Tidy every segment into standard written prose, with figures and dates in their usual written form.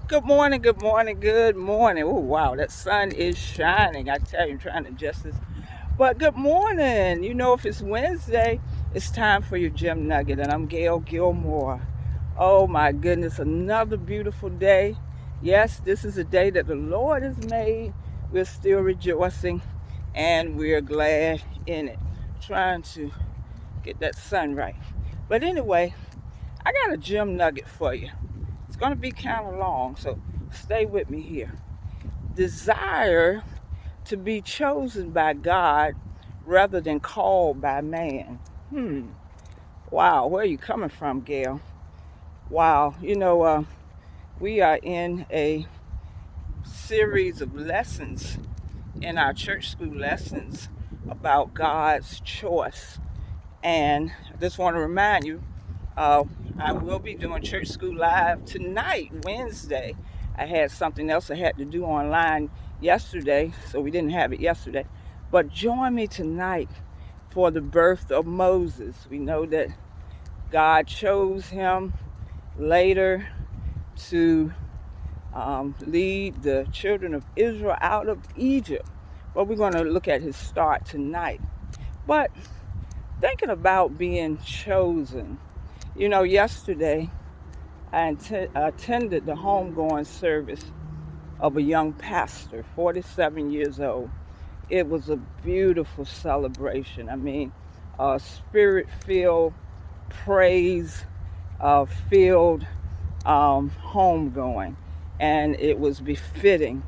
Good morning, good morning, good morning. Oh, wow, that sun is shining. I tell you, I'm trying to adjust this. But good morning. You know, if it's Wednesday, it's time for your Gem Nugget, and I'm Gail Gilmore. Oh, my goodness, another beautiful day. Yes, this is a day that the Lord has made. We're still rejoicing, and we're glad in it. Trying to get that sun right. But anyway, I got a Gem Nugget for you. It's going to be kind of long, so stay with me here. Desire to be chosen by God rather than called by man. Hmm. Wow, where are you coming from, Gail? Wow, we are in a series of lessons in our church school lessons about God's choice. And I just want to remind you, uh, I will be doing Church School Live tonight, Wednesday. I had something else I had to do online yesterday, so we didn't have it yesterday. But join me tonight for the birth of Moses. We know that God chose him later to lead the children of Israel out of Egypt. But we're going to look at his start tonight. But thinking about being chosen, yesterday I attended the homegoing service of a young pastor, 47 years old. It was a beautiful celebration. I mean, spirit filled, praise filled homegoing. And it was befitting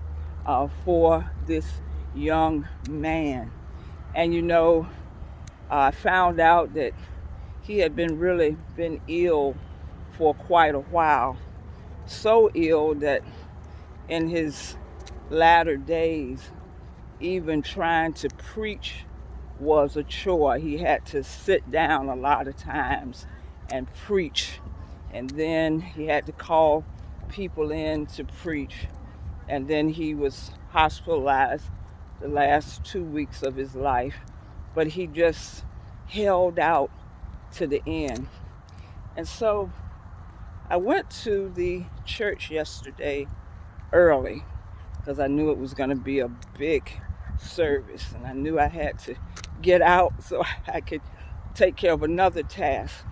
for this young man. And I found out that he had been ill for quite a while. So ill that in his latter days, even trying to preach was a chore. He had to sit down a lot of times and preach. And then he had to call people in to preach. And then he was hospitalized the last 2 weeks of his life. But he just held out to the end. And so I went to the church yesterday early because I knew it was going to be a big service, and I knew I had to get out so I could take care of another task.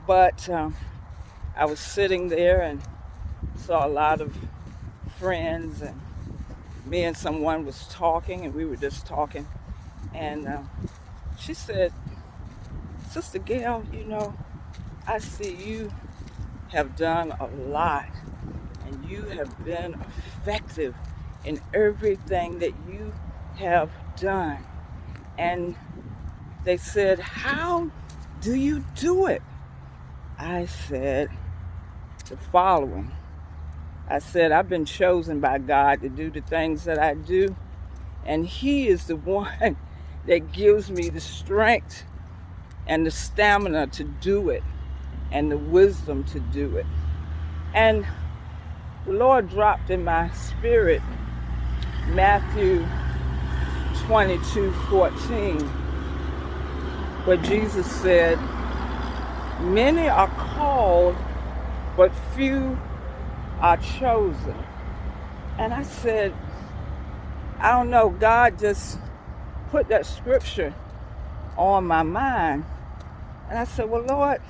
But I was sitting there and saw a lot of friends, and me and someone was talking, and we were just talking. And she said, "Sister Gail, I see you have done a lot, and you have been effective in everything that you have done." And they said, "How do you do it?" I said the following. I said, "I've been chosen by God to do the things that I do, and He is the one that gives me the strength and the stamina to do it and the wisdom to do it." And the Lord dropped in my spirit Matthew 22:14, where Jesus said, "Many are called, but few are chosen." And I said, I don't know, God just put that scripture on my mind. And I said, "Well, Lord,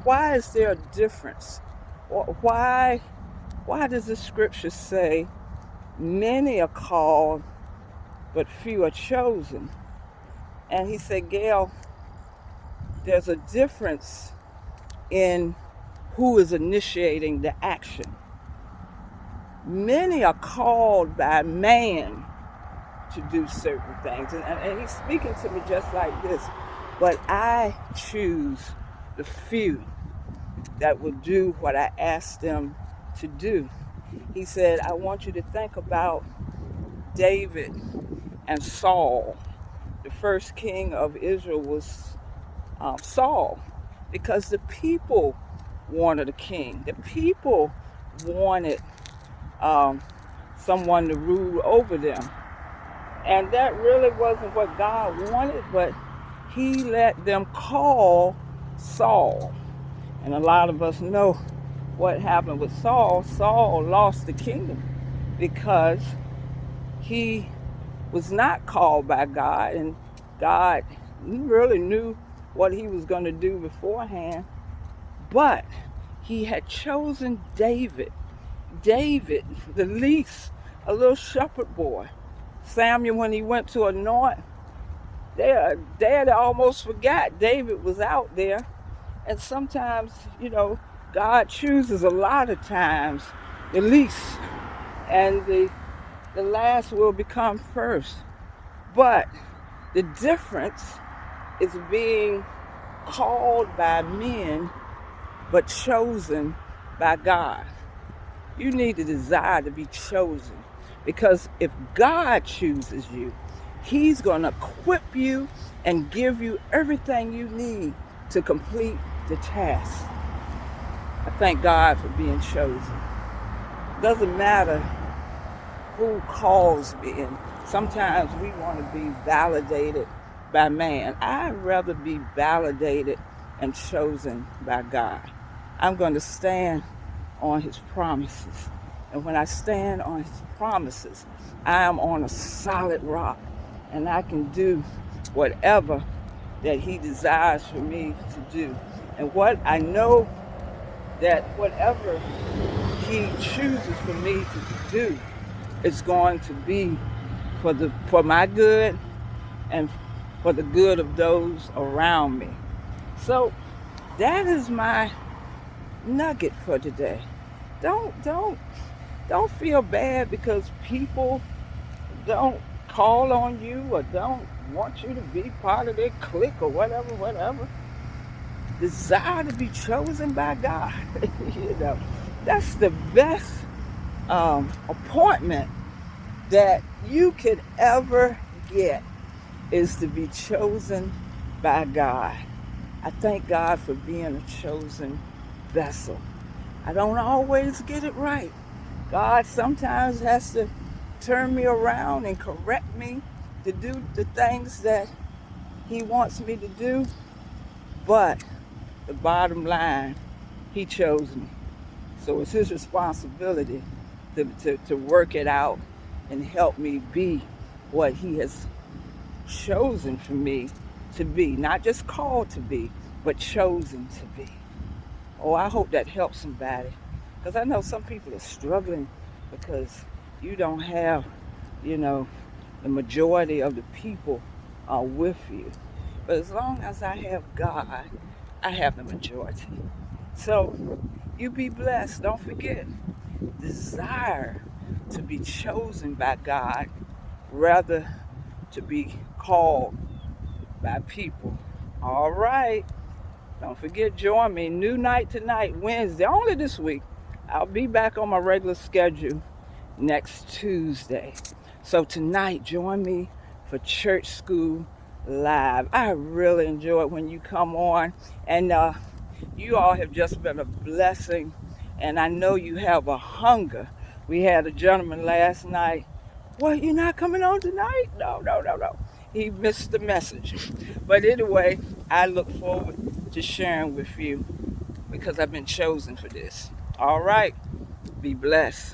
why is there a difference? Why, why does the scripture say many are called, but few are chosen?" And he said, "Gail, there's a difference in who is initiating the action. Many are called by man to do certain things." And he's speaking to me just like this. "But I choose the few that will do what I ask them to do." He said, "I want you to think about David and Saul. The first king of Israel was Saul, because the people wanted a king. The people wanted um, someone to rule over them. And that really wasn't what God wanted, but He let them call Saul. And a lot of us know what happened with Saul. Saul lost the kingdom because he was not called by God, and God really knew what he was going to do beforehand. But he had chosen David. David, the least, a little shepherd boy. Samuel, when he went to anoint, Dad almost forgot David was out there. And sometimes, God chooses a lot of times the least, and the last will become first. But the difference is being called by men but chosen by God. You need to desire to be chosen, because if God chooses you, he's going to equip you and give you everything you need to complete the task. I thank God for being chosen. Doesn't matter who calls me, and sometimes we want to be validated by man. I'd rather be validated and chosen by God. I'm going to stand on his promises. And when I stand on his promises, I am on a solid rock, and I can do whatever that he desires for me to do. And what I know, that whatever he chooses for me to do is going to be for my good and for the good of those around me. So that is my nugget for today. Don't feel bad because people don't call on you or don't want you to be part of their clique or whatever. Desire to be chosen by God. That's the best appointment that you could ever get, is to be chosen by God. I thank God for being a chosen vessel. I don't always get it right. God sometimes has to turn me around and correct me to do the things that he wants me to do. But the bottom line, he chose me. So it's his responsibility to work it out and help me be what he has chosen for me to be. Not just called to be, but chosen to be. Oh, I hope that helps somebody. Because I know some people are struggling because you don't have, the majority of the people are with you. But as long as I have God, I have the majority. So you be blessed. Don't forget, desire to be chosen by God rather to be called by people. All right. Don't forget, join me. New night tonight, Wednesday, only this week. I'll be back on my regular schedule next Tuesday. So tonight, join me for Church School Live. I really enjoy it when you come on. And you all have just been a blessing. And I know you have a hunger. We had a gentleman last night. What, you're not coming on tonight? No. He missed the message. But anyway, I look forward to sharing with you because I've been chosen for this. All right. Be blessed.